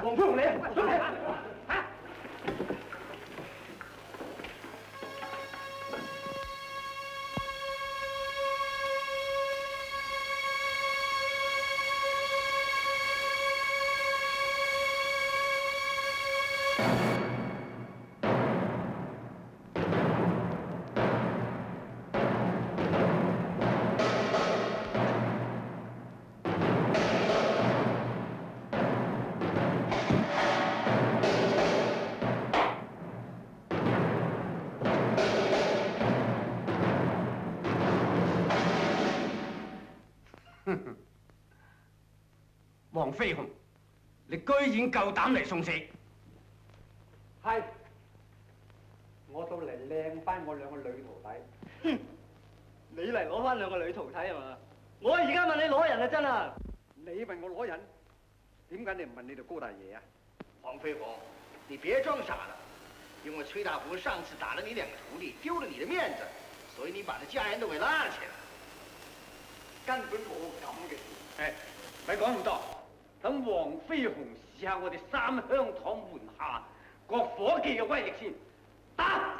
黃飛鴻你啊，上嚟啊！黃飛鴻，你居然夠膽嚟送死！係，我到嚟靚翻我兩個女徒弟。哼，你嚟攞翻兩個女徒弟係嘛？我而家問你攞人啊，真啊！你問我攞人，點解你唔問你哋高大爺啊？黃飛鴻，你別裝傻了，因為崔大福上次打了你兩個徒弟，丟了你的面子，所以你把那家人都給拉起來。根本冇咁嘅事。誒，咪講咁多，等黃飛鴻試下我哋三香堂門下個伙計嘅威力先。打！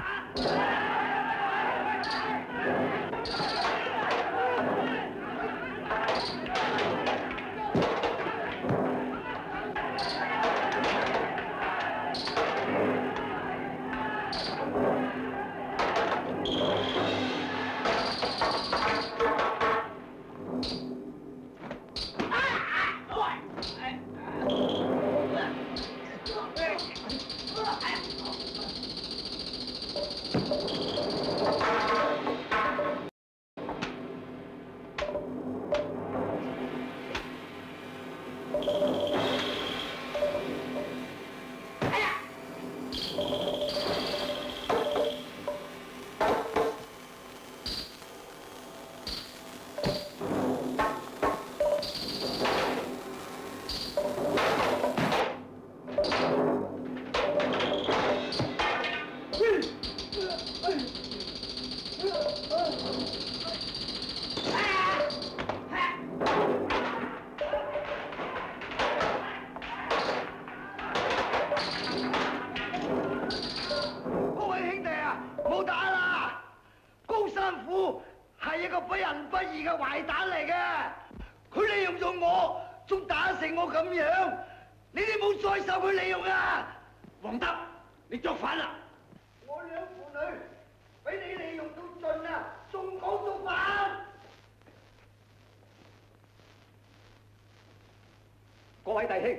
各位弟兄，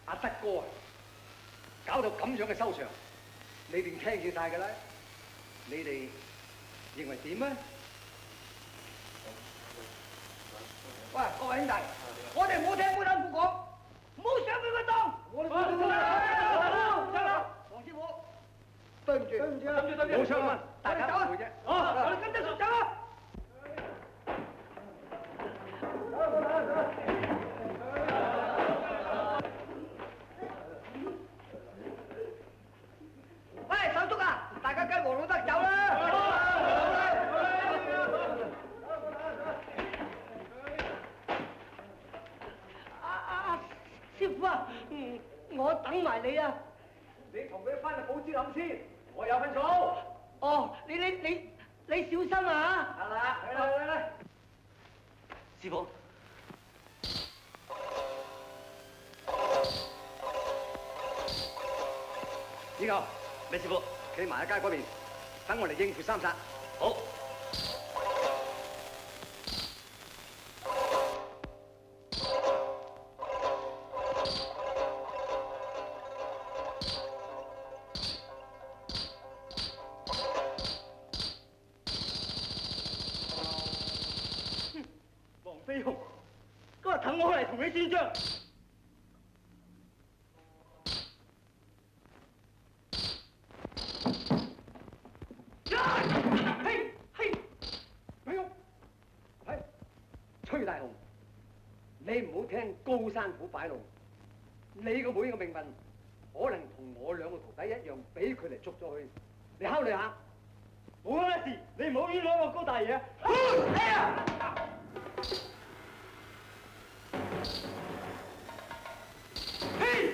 阿德哥啊，搞到咁樣嘅收場，你哋聽見晒㗎啦？你哋認為點啊？喂，各位兄弟，我哋唔好聽烏丹夫講，唔好上佢個當。我哋黃師傅，對唔住，冇錯啊，大家走啊！我哋跟得熟走啊！喂，手足啊，大家跟黃老德走啦！師傅啊，我等埋你啊！你同佢翻去寶芝林先，我有份數。哦，你小心啊！係啦，嚟。師傅，呢個咩師傅？企埋喺街嗰邊，等我嚟應付三殺。好。黃飛鴻，今日等我嚟同你算賬。崔大雄，你唔好聽高山虎擺路，你個妹嘅命運可能同我兩個徒弟一樣，俾佢哋捉咗去。你考慮下。冇咩事，你唔好冤枉我高大爺啊！哎呀！嘿！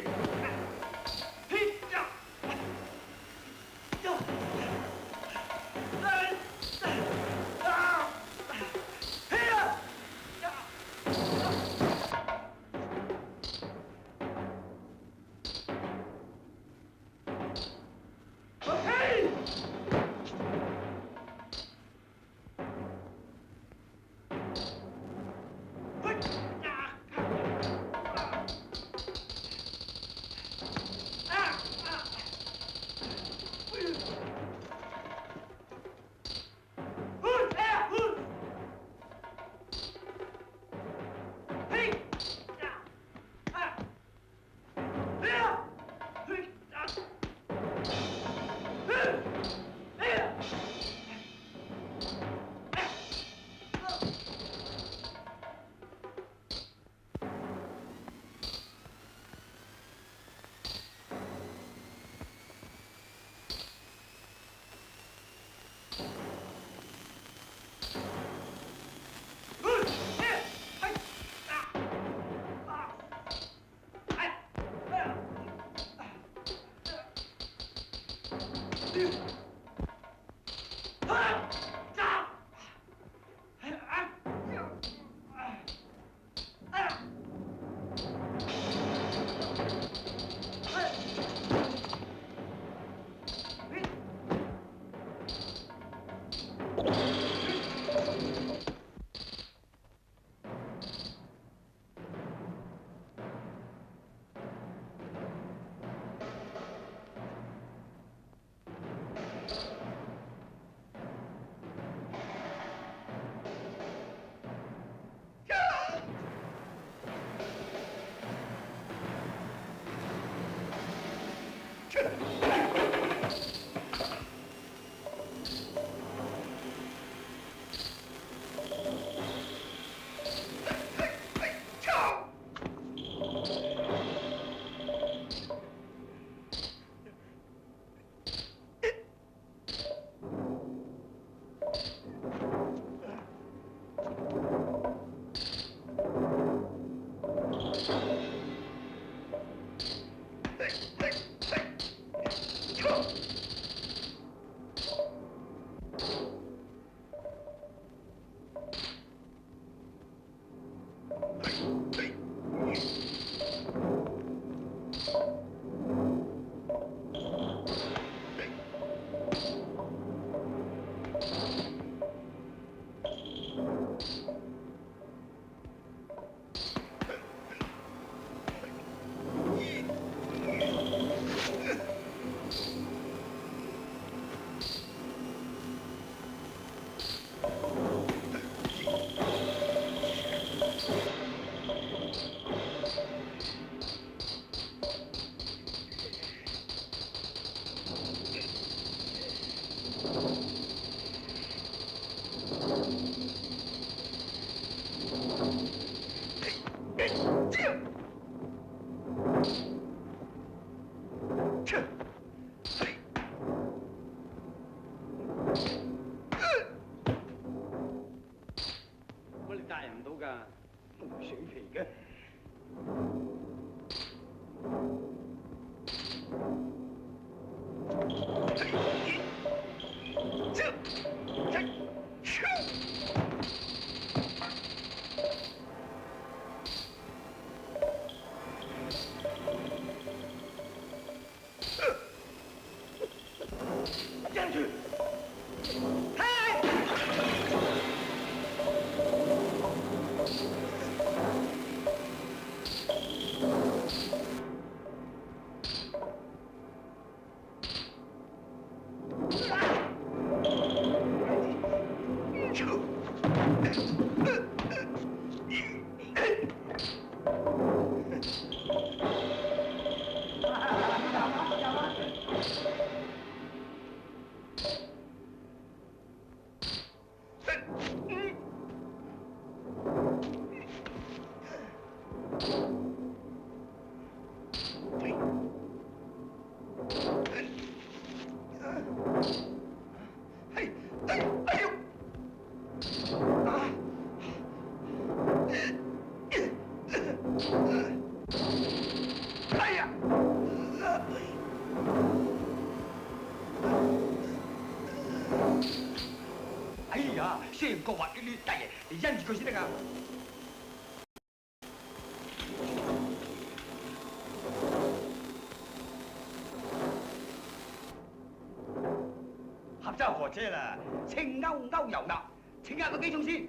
乜你帶唔到㗎？冇水皮嘅。站住！哎呀，成個滑溜溜大爺，你因住佢先得㗎。合州河車啦，青勾勾油鴨，請下個幾鐘先。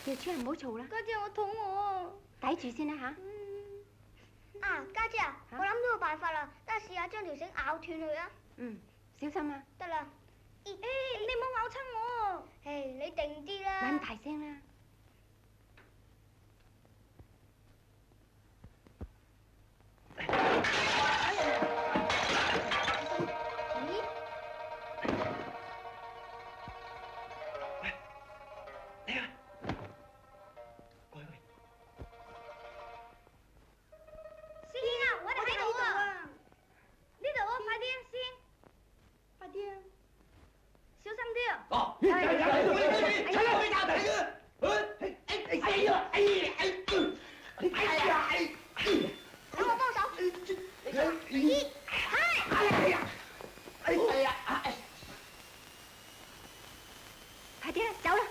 耀川唔好嘈啦，家姐我肚餓。抵住先啦吓。啊，家姐啊，我諗到個辦法啦，等下試下將條繩咬斷佢啊。嗯，小心啊。得啦。誒，你唔好咬親我。誒，你定啲啦。咪咁大聲啦。等我幫手。一、快啲啦，走啦！